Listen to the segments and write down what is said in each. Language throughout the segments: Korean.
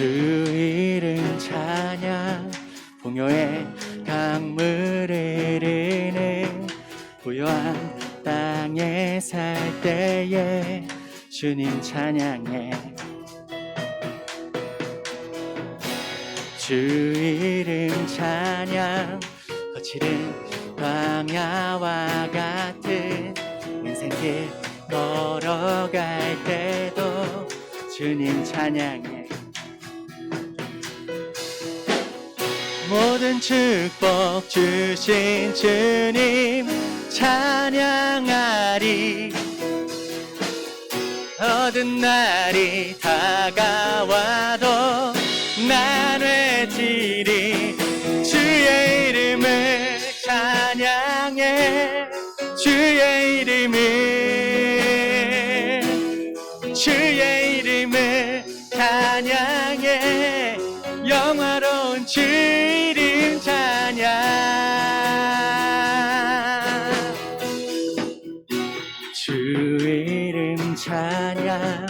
주 이름 찬양 풍요의 강물을 흐르는 부요한 땅에 살 때에 주님 찬양해. 주 이름 찬양 거칠은 광야와 같은 인생길 걸어갈 때도 주님 찬양해. 모든 축복 주신 주님 찬양하리. 어두운 날이 다가와도 난 외치리. 주의 이름을 찬양해. 주의 이름을 찬양해. 영화로운 주 이름 찬양. 주 이름 찬양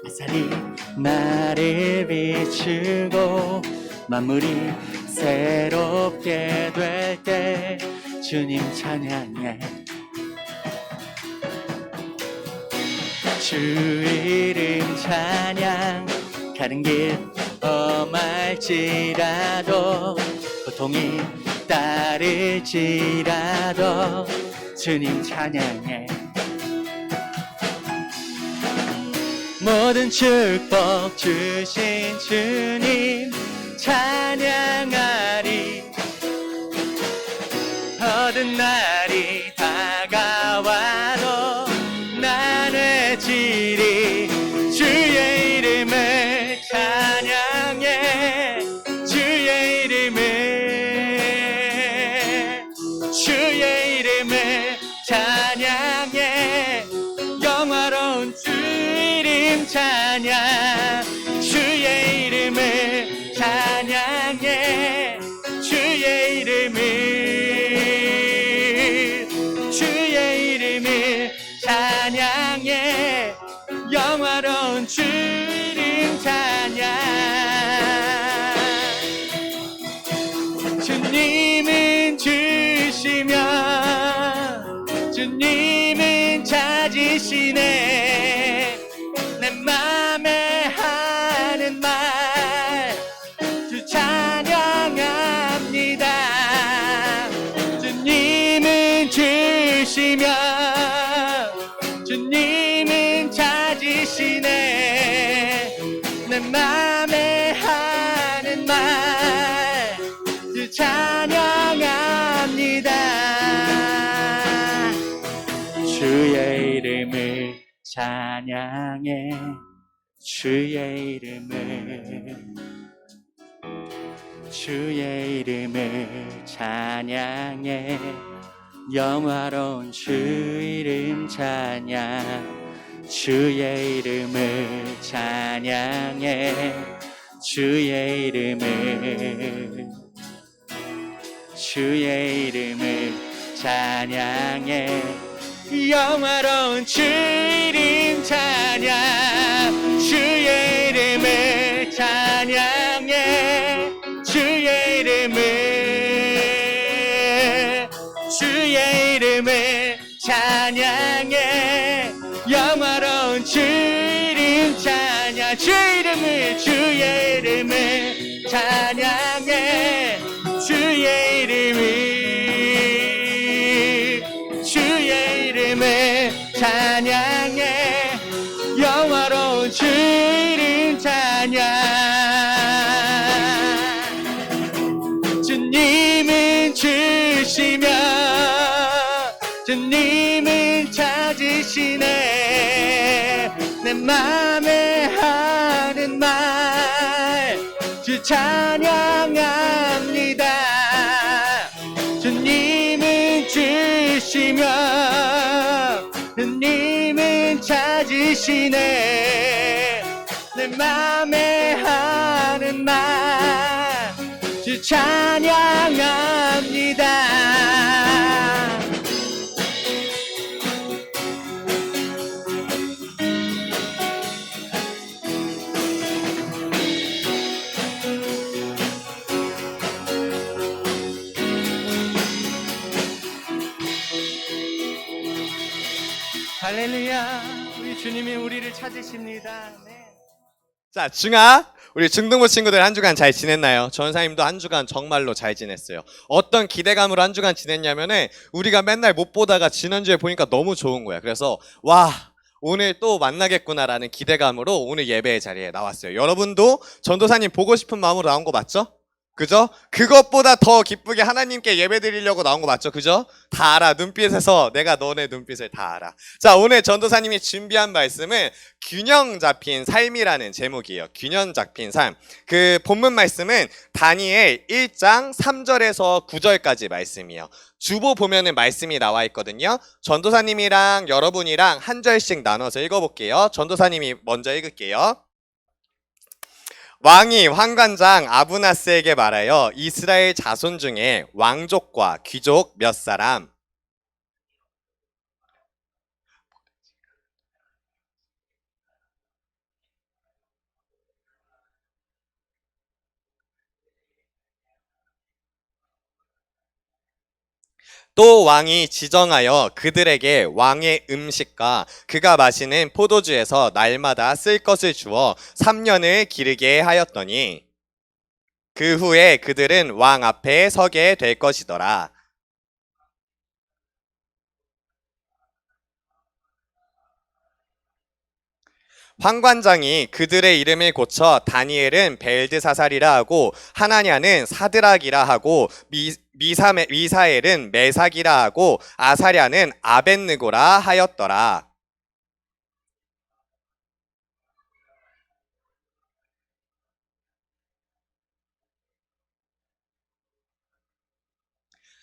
햇살이 나를 비추고 만물이 새롭게 될 때 주님 찬양해. 주 이름 찬양 가는 길 험할지라도 고통이 따를지라도 주님 찬양해. 모든 축복 주신 주님 찬양하리. 어두운 날이 다가와도 난 외치리. 주의 이름을 찬양해. 주의 이름을 찬양해. 영화로운 주 이름 찬양. 주의 이름을 찬양해. 주의 이름을 찬양해. 영화로운 주 이름 찬양. 주님은 주시며 주님은 찾으시네. 내 맘에 하는 말 주 찬양합니다. 주님은 주시며 주님은 찾으시네. 내 맘에 하는 말 주 찬양합니다. 주의 이름을 찬양해. 주의 이름을 찬양해. 영화로운 주 이름 찬양. 주의 이름을 찬양해. 주의 이름을 찬양해. 영화로운 주 이름 찬양. 주의 이름을 찬양해. 주의 이름을 찬양해. 영화로운 주 이름 찬양. 주의 이름을 찬양해. 주의 이름을 찬양해. 영화로운 주 이름 찬양. 주님은 주시며 주님은 찾으시네. 내 맘에 하는 말 주 찬양합니다. 주님은 주시며 주님은 찾으시네. 내 맘에 하는 말 주 찬양합니다. 할렐루야. 우리 주님이 우리를 찾으십니다. 네. 자, 중아, 우리 중등부 친구들 한 주간 잘 지냈나요? 전사님도 한 주간 정말로 잘 지냈어요. 어떤 기대감으로 한 주간 지냈냐면은 우리가 맨날 못 보다가 지난주에 보니까 너무 좋은 거야. 그래서 와, 오늘 또 만나겠구나라는 기대감으로 오늘 예배의 자리에 나왔어요. 여러분도 전도사님 보고 싶은 마음으로 나온 거 맞죠? 그죠? 그것보다 더 기쁘게 하나님께 예배 드리려고 나온 거 맞죠? 그죠? 다 알아. 눈빛에서 내가 너네 눈빛을 다 알아. 자, 오늘 전도사님이 준비한 말씀은 균형 잡힌 삶이라는 제목이에요. 균형 잡힌 삶. 그 본문 말씀은 다니엘 1장 3절에서 9절까지 말씀이에요. 주보 보면은 말씀이 나와 있거든요. 전도사님이랑 여러분이랑 한 절씩 나눠서 읽어볼게요. 전도사님이 먼저 읽을게요. 왕이 환관장 아브나스에게 말하여 이스라엘 자손 중에 왕족과 귀족 몇 사람 또 왕이 지정하여 그들에게 왕의 음식과 그가 마시는 포도주에서 날마다 쓸 것을 주어 3년을 기르게 하였더니 그 후에 그들은 왕 앞에 서게 될 것이더라. 환관장이 그들의 이름을 고쳐 다니엘은 벨드사살이라 하고 하나냐는 사드락이라 하고 미사엘은 메삭이라 하고 아사랴는 아벳느고라 하였더라.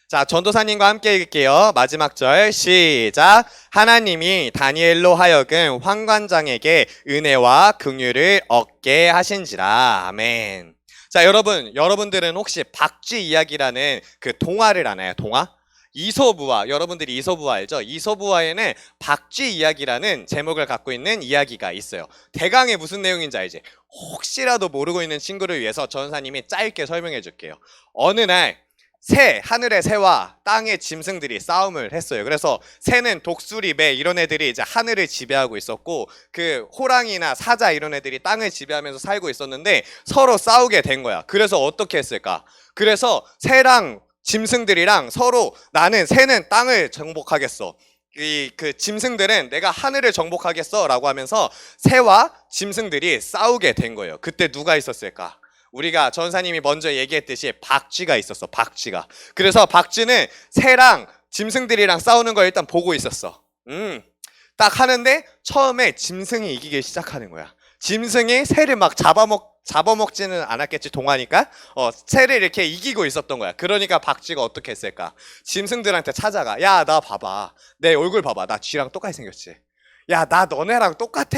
자, 전도사님과 함께 읽을게요. 마지막 절 시작. 하나님이 다니엘로 하여금 환관장에게 은혜와 긍휼을 얻게 하신지라. 아멘. 자, 여러분들은 혹시 박쥐 이야기라는 그 동화를 아나요? 동화? 이솝우화, 여러분들이 이솝우화 알죠? 이솝우화에는 박쥐 이야기라는 제목을 갖고 있는 이야기가 있어요. 대강의 무슨 내용인지 알지? 혹시라도 모르고 있는 친구를 위해서 전사님이 짧게 설명해 줄게요. 어느 날 하늘의 새와 땅의 짐승들이 싸움을 했어요. 그래서 새는 독수리, 매 이런 애들이 이제 하늘을 지배하고 있었고 그 호랑이나 사자 이런 애들이 땅을 지배하면서 살고 있었는데 서로 싸우게 된 거야. 그래서 어떻게 했을까? 그래서 새랑 짐승들이랑 서로 나는 새는 땅을 정복하겠어. 그 짐승들은 내가 하늘을 정복하겠어 라고 하면서 새와 짐승들이 싸우게 된 거예요. 그때 누가 있었을까? 우리가 전사님이 먼저 얘기했듯이 박쥐가 있었어. 박쥐가. 그래서 박쥐는 새랑 짐승들이랑 싸우는 걸 일단 보고 있었어. 딱 하는데 처음에 짐승이 이기기 시작하는 거야. 짐승이 새를 막 잡아먹지는 않았겠지, 동화니까. 새를 이렇게 이기고 있었던 거야. 그러니까 박쥐가 어떻게 했을까? 짐승들한테 찾아가. 야, 나 봐봐. 내 얼굴 봐봐. 나 쥐랑 똑같이 생겼지. 야, 나 너네랑 똑같아.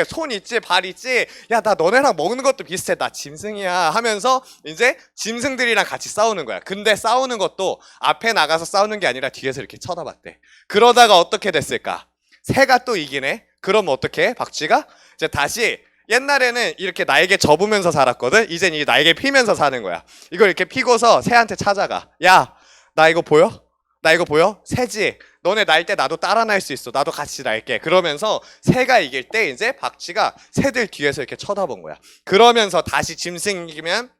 손 있지, 발 있지. 야, 나 너네랑 먹는 것도 비슷해. 나 짐승이야. 하면서 이제 짐승들이랑 같이 싸우는 거야. 근데 싸우는 것도 앞에 나가서 싸우는 게 아니라 뒤에서 이렇게 쳐다봤대. 그러다가 어떻게 됐을까? 새가 또 이기네. 그럼 어떻게? 박쥐가 이제 다시 옛날에는 이렇게 날개 접으면서 살았거든. 이젠 이 날개 피면서 사는 거야. 이걸 이렇게 피고서 새한테 찾아가. 야, 나 이거 보여? 나 이거 보여? 새지? 너네 날 때 나도 따라 날 수 있어. 나도 같이 날게. 그러면서 새가 이길 때 이제 박쥐가 새들 뒤에서 이렇게 쳐다본 거야. 그러면서 다시 짐승이면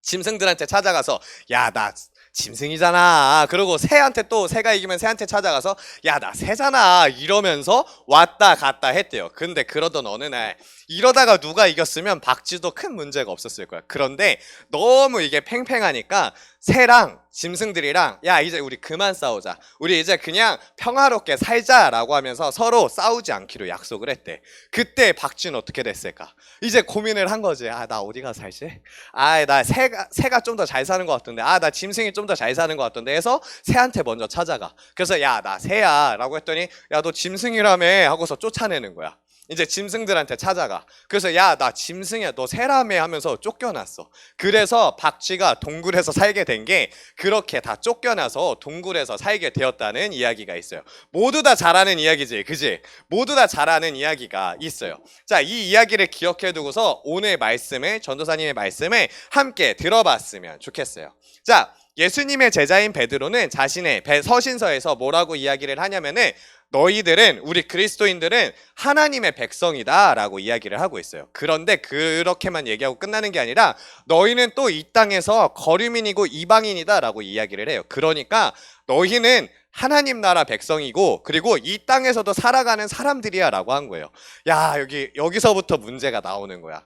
짐승들한테 찾아가서 야, 나 짐승이잖아. 그리고 새한테 또 새가 이기면 새한테 찾아가서 야, 나 새잖아. 이러면서 왔다 갔다 했대요. 근데 그러던 어느 날 이러다가 누가 이겼으면 박쥐도 큰 문제가 없었을 거야. 그런데 너무 이게 팽팽하니까 새랑 짐승들이랑 야, 이제 우리 그만 싸우자. 우리 이제 그냥 평화롭게 살자라고 하면서 서로 싸우지 않기로 약속을 했대. 그때 박쥐는 어떻게 됐을까? 이제 고민을 한 거지. 아, 나 어디 가서 살지? 아, 나 새가 좀 더 잘 사는 것 같던데. 아, 나 짐승이 좀 더 잘 사는 것 같던데 해서 새한테 먼저 찾아가. 그래서 야, 나 새야 라고 했더니 야, 너 짐승이라며 하고서 쫓아내는 거야. 이제 짐승들한테 찾아가. 그래서 야, 나 짐승이야. 너 새라며 하면서 쫓겨났어. 그래서 박쥐가 동굴에서 살게 된 게 그렇게 다 쫓겨나서 동굴에서 살게 되었다는 이야기가 있어요. 모두 다 잘 아는 이야기지, 그지? 모두 다 잘 아는 이야기가 있어요. 자, 이 이야기를 기억해 두고서 오늘 말씀을, 전도사님의 말씀을 함께 들어봤으면 좋겠어요. 자, 예수님의 제자인 베드로는 자신의 서신서에서 뭐라고 이야기를 하냐면은 너희들은, 우리 그리스도인들은 하나님의 백성이다라고 이야기를 하고 있어요. 그런데 그렇게만 얘기하고 끝나는 게 아니라 너희는 또 이 땅에서 거류민이고 이방인이다라고 이야기를 해요. 그러니까 너희는 하나님 나라 백성이고 그리고 이 땅에서도 살아가는 사람들이야 라고 한 거예요. 야, 여기서부터 문제가 나오는 거야.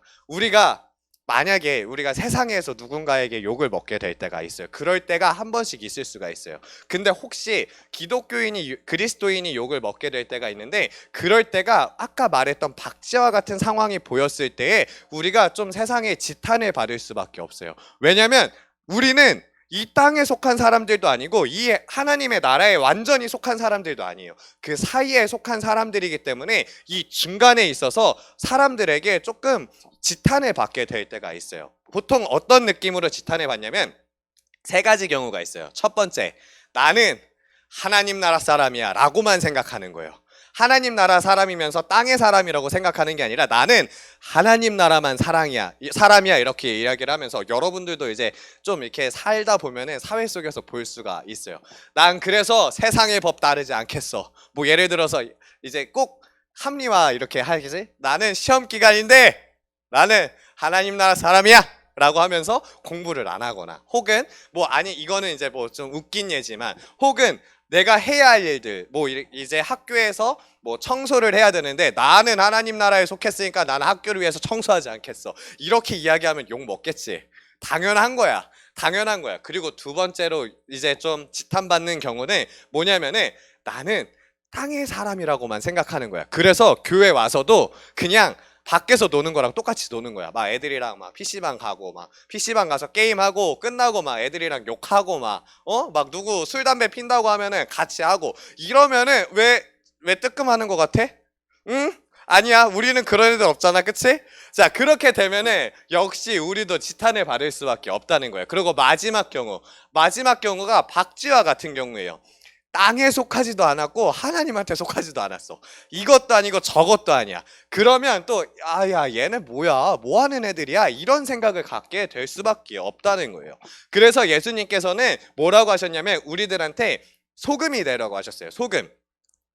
만약에 우리가 세상에서 누군가에게 욕을 먹게 될 때가 있어요. 그럴 때가 한 번씩 있을 수가 있어요. 근데 혹시 그리스도인이 욕을 먹게 될 때가 있는데, 그럴 때가 아까 말했던 박쥐와 같은 상황이 보였을 때에 우리가 좀 세상에 지탄을 받을 수밖에 없어요. 왜냐면 우리는 이 땅에 속한 사람들도 아니고 이 하나님의 나라에 완전히 속한 사람들도 아니에요. 그 사이에 속한 사람들이기 때문에 이 중간에 있어서 사람들에게 조금 지탄을 받게 될 때가 있어요. 보통 어떤 느낌으로 지탄을 받냐면 세 가지 경우가 있어요. 첫 번째, 나는 하나님 나라 사람이야 라고만 생각하는 거예요. 하나님 나라 사람이면서 땅의 사람이라고 생각하는 게 아니라 나는 하나님 나라만 사람이야 이렇게 이야기를 하면서, 여러분들도 이제 좀 이렇게 살다 보면은 사회 속에서 볼 수가 있어요. 난 그래서 세상의 법 따르지 않겠어. 뭐 예를 들어서 이제 꼭 합리화 이렇게 하겠지? 나는 시험 기간인데 나는 하나님 나라 사람이야 라고 하면서 공부를 안 하거나, 혹은 이거는 이제 뭐 좀 웃긴 예지만, 혹은 내가 해야 할 일들, 이제 학교에서 청소를 해야 되는데 나는 하나님 나라에 속했으니까 나는 학교를 위해서 청소하지 않겠어. 이렇게 이야기하면 욕 먹겠지. 당연한 거야. 그리고 두 번째로 이제 좀 지탄받는 경우는 뭐냐면은 나는 땅의 사람이라고만 생각하는 거야. 그래서 교회 와서도 그냥 밖에서 노는 거랑 똑같이 노는 거야. 막 애들이랑 PC방 가고 PC방 가서 게임하고 끝나고 애들이랑 욕하고 누구 술 담배 핀다고 하면은 같이 하고, 이러면은 왜 뜨끔하는 것 같아? 응? 아니야. 우리는 그런 애들 없잖아. 그치? 자, 그렇게 되면은 역시 우리도 지탄을 받을 수밖에 없다는 거예요. 그리고 마지막 경우가 박쥐와 같은 경우예요. 땅에 속하지도 않았고 하나님한테 속하지도 않았어. 이것도 아니고 저것도 아니야. 그러면 또 야, 얘네 뭐야, 뭐 하는 애들이야, 이런 생각을 갖게 될 수밖에 없다는 거예요. 그래서 예수님께서는 뭐라고 하셨냐면 우리들한테 소금이 되라고 하셨어요. 소금.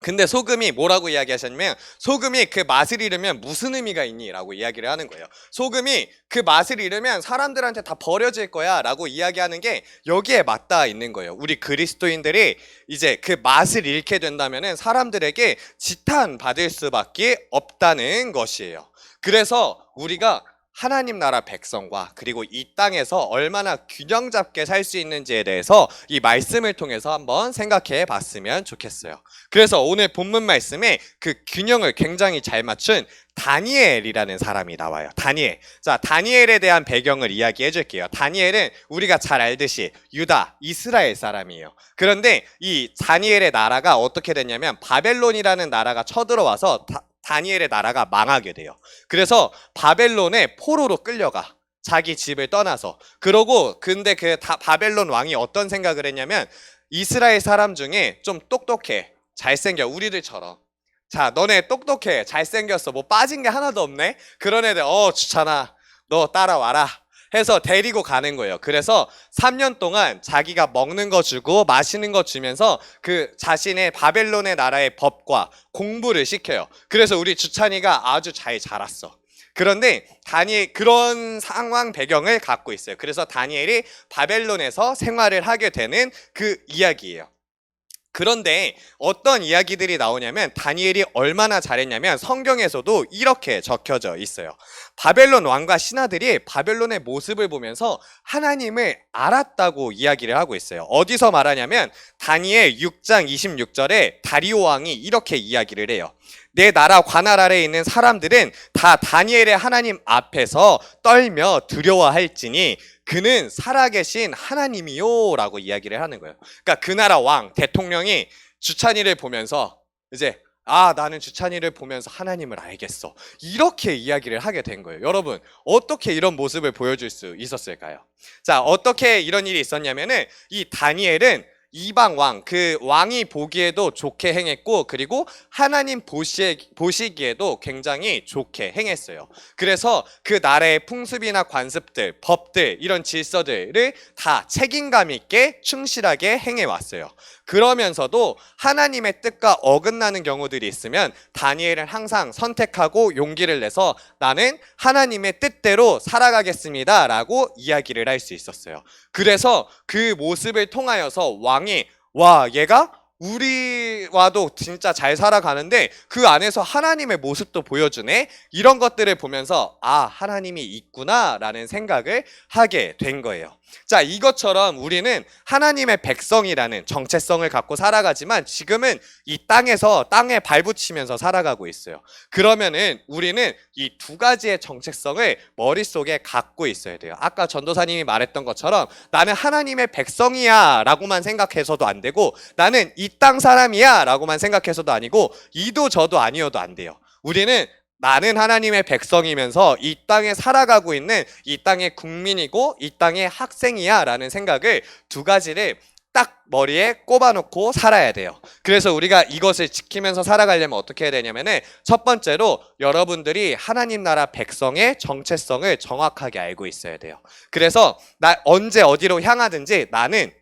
근데 소금이 뭐라고 이야기하셨냐면, 소금이 그 맛을 잃으면 무슨 의미가 있니? 라고 이야기를 하는 거예요. 소금이 그 맛을 잃으면 사람들한테 다 버려질 거야 라고 이야기하는 게 여기에 맞닿아 있는 거예요. 우리 그리스도인들이 이제 그 맛을 잃게 된다면 사람들에게 지탄받을 수밖에 없다는 것이에요. 그래서 우리가 하나님 나라 백성과 그리고 이 땅에서 얼마나 균형 잡게 살 수 있는지에 대해서 이 말씀을 통해서 한번 생각해 봤으면 좋겠어요. 그래서 오늘 본문 말씀에 그 균형을 굉장히 잘 맞춘 다니엘이라는 사람이 나와요. 다니엘. 자, 다니엘에 대한 배경을 이야기해 줄게요. 다니엘은 우리가 잘 알듯이 유다, 이스라엘 사람이에요. 그런데 이 다니엘의 나라가 어떻게 됐냐면 바벨론이라는 나라가 쳐들어와서 다니엘의 나라가 망하게 돼요. 그래서 바벨론의 포로로 끌려가. 자기 집을 떠나서. 근데 그 바벨론 왕이 어떤 생각을 했냐면, 이스라엘 사람 중에 좀 똑똑해, 잘생겨, 우리들처럼. 자, 너네 똑똑해, 잘생겼어, 뭐 빠진 게 하나도 없네? 그런 애들, 주찬아, 너 따라와라 해서 데리고 가는 거예요. 그래서 3년 동안 자기가 먹는 거 주고 마시는 거 주면서 그 자신의 바벨론의 나라의 법과 공부를 시켜요. 그래서 우리 주찬이가 아주 잘 자랐어. 그런데 그런 상황 배경을 갖고 있어요. 그래서 다니엘이 바벨론에서 생활을 하게 되는 그 이야기예요. 그런데 어떤 이야기들이 나오냐면, 다니엘이 얼마나 잘했냐면 성경에서도 이렇게 적혀져 있어요. 바벨론 왕과 신하들이 바벨론의 모습을 보면서 하나님을 알았다고 이야기를 하고 있어요. 어디서 말하냐면 다니엘 6장 26절에 다리오 왕이 이렇게 이야기를 해요. 내 나라 관할 아래에 있는 사람들은 다 다니엘의 하나님 앞에서 떨며 두려워할지니 그는 살아계신 하나님이요 라고 이야기를 하는 거예요. 그러니까 그 나라 왕, 대통령이 주찬이를 보면서 이제 나는 주찬이를 보면서 하나님을 알겠어, 이렇게 이야기를 하게 된 거예요. 여러분, 어떻게 이런 모습을 보여줄 수 있었을까요? 자, 어떻게 이런 일이 있었냐면은 이 다니엘은 이방 왕, 그 왕이 보기에도 좋게 행했고, 그리고 하나님 보시기에도 굉장히 좋게 행했어요. 그래서 그 나라의 풍습이나 관습들, 법들, 이런 질서들을 다 책임감 있게 충실하게 행해왔어요. 그러면서도 하나님의 뜻과 어긋나는 경우들이 있으면 다니엘은 항상 선택하고 용기를 내서 나는 하나님의 뜻대로 살아가겠습니다 라고 이야기를 할 수 있었어요. 그래서 그 모습을 통하여서 왕이 와, 얘가 우리와도 진짜 잘 살아가는데 그 안에서 하나님의 모습도 보여주네? 이런 것들을 보면서 아, 하나님이 있구나 라는 생각을 하게 된 거예요. 자, 이것처럼 우리는 하나님의 백성이라는 정체성을 갖고 살아가지만 지금은 이 땅에서 땅에 발붙이면서 살아가고 있어요. 그러면은 우리는 이 두 가지의 정체성을 머릿속에 갖고 있어야 돼요. 아까 전도사님이 말했던 것처럼 나는 하나님의 백성이야 라고만 생각해서도 안 되고 나는 이 땅 사람이야 라고만 생각해서도 아니고 이도 저도 아니어도 안 돼요. 우리는 나는 하나님의 백성이면서 이 땅에 살아가고 있는 이 땅의 국민이고 이 땅의 학생이야 라는 생각을 두 가지를 딱 머리에 꼽아놓고 살아야 돼요. 그래서 우리가 이것을 지키면서 살아가려면 어떻게 해야 되냐면은 첫 번째로 여러분들이 하나님 나라 백성의 정체성을 정확하게 알고 있어야 돼요. 그래서 나 언제 어디로 향하든지 나는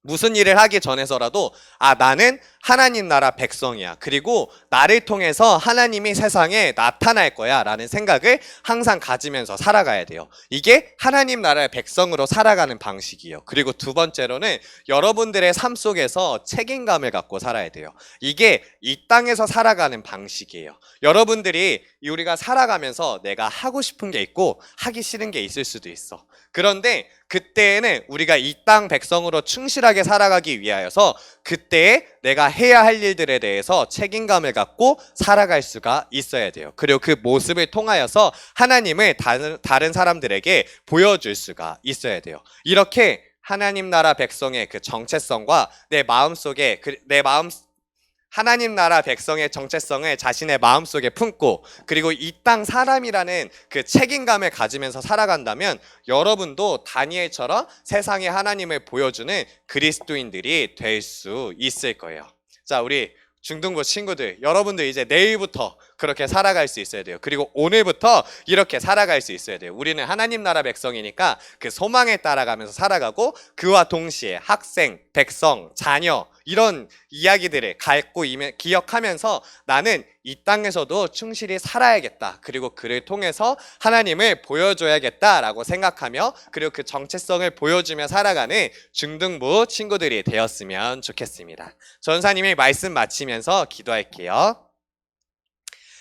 무슨 일을 하기 전에서라도 아, 나는 하나님 나라 백성이야. 그리고 나를 통해서 하나님이 세상에 나타날 거야 라는 생각을 항상 가지면서 살아가야 돼요. 이게 하나님 나라의 백성으로 살아가는 방식이에요. 그리고 두 번째로는 여러분들의 삶 속에서 책임감을 갖고 살아야 돼요. 이게 이 땅에서 살아가는 방식이에요. 여러분들이 우리가 살아가면서 내가 하고 싶은 게 있고 하기 싫은 게 있을 수도 있어. 그런데 그때에는 우리가 이 땅 백성으로 충실하게 살아가기 위하여서 그때에 내가 해야 할 일들에 대해서 책임감을 갖고 살아갈 수가 있어야 돼요. 그리고 그 모습을 통하여서 하나님을 다른 사람들에게 보여줄 수가 있어야 돼요. 이렇게 하나님 나라 백성의 그 정체성과 내 마음속에 하나님 나라 백성의 정체성을 자신의 마음속에 품고 그리고 이 땅 사람이라는 그 책임감을 가지면서 살아간다면 여러분도 다니엘처럼 세상에 하나님을 보여주는 그리스도인들이 될 수 있을 거예요. 자, 우리 중등부 친구들, 여러분들 이제 내일부터 그렇게 살아갈 수 있어야 돼요. 그리고 오늘부터 이렇게 살아갈 수 있어야 돼요. 우리는 하나님 나라 백성이니까 그 소망에 따라가면서 살아가고 그와 동시에 학생, 백성, 자녀 이런 이야기들을 갖고 기억하면서 나는 이 땅에서도 충실히 살아야겠다. 그리고 그를 통해서 하나님을 보여줘야겠다라고 생각하며 그리고 그 정체성을 보여주며 살아가는 중등부 친구들이 되었으면 좋겠습니다. 전사님이 말씀 마치면서 기도할게요.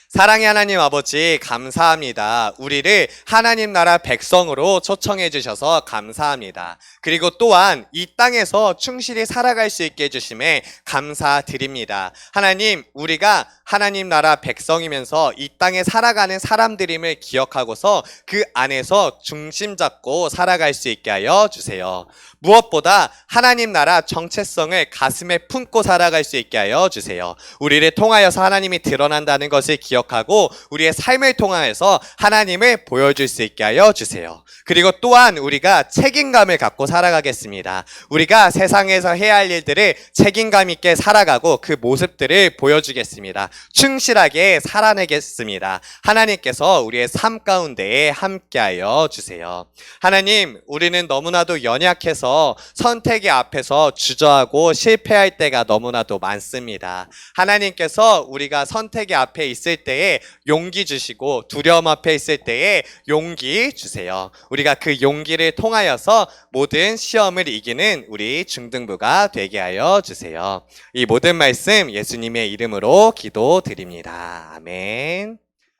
사랑의 하나님 아버지 감사합니다. 우리를 하나님 나라 백성으로 초청해 주셔서 감사합니다. 그리고 또한 이 땅에서 충실히 살아갈 수 있게 해주심에 감사드립니다. 하나님, 우리가 하나님 나라 백성이면서 이 땅에 살아가는 사람들임을 기억하고서 그 안에서 중심 잡고 살아갈 수 있게 하여 주세요. 무엇보다 하나님 나라 정체성을 가슴에 품고 살아갈 수 있게 하여 주세요. 우리를 통하여서 하나님이 드러난다는 것을 기억하고 우리의 삶을 통하여서 하나님을 보여줄 수 있게 하여 주세요. 그리고 또한 우리가 책임감을 갖고 살아가겠습니다. 우리가 세상에서 해야 할 일들을 책임감 있게 살아가고 그 모습들을 보여주겠습니다. 충실하게 살아내겠습니다. 하나님께서 우리의 삶 가운데에 함께하여 주세요. 하나님, 우리는 너무나도 연약해서 선택의 앞에서 주저하고 실패할 때가 너무나도 많습니다. 하나님께서 우리가 선택의 앞에 있을 때에 용기 주시고 두려움 앞에 있을 때에 용기 주세요. 우리가 그 용기를 통하여서 모든 시험을 이기는 우리 중등부가 되게 하여 주세요. 이 모든 말씀 예수님의 이름으로 기도드립니다. 아멘.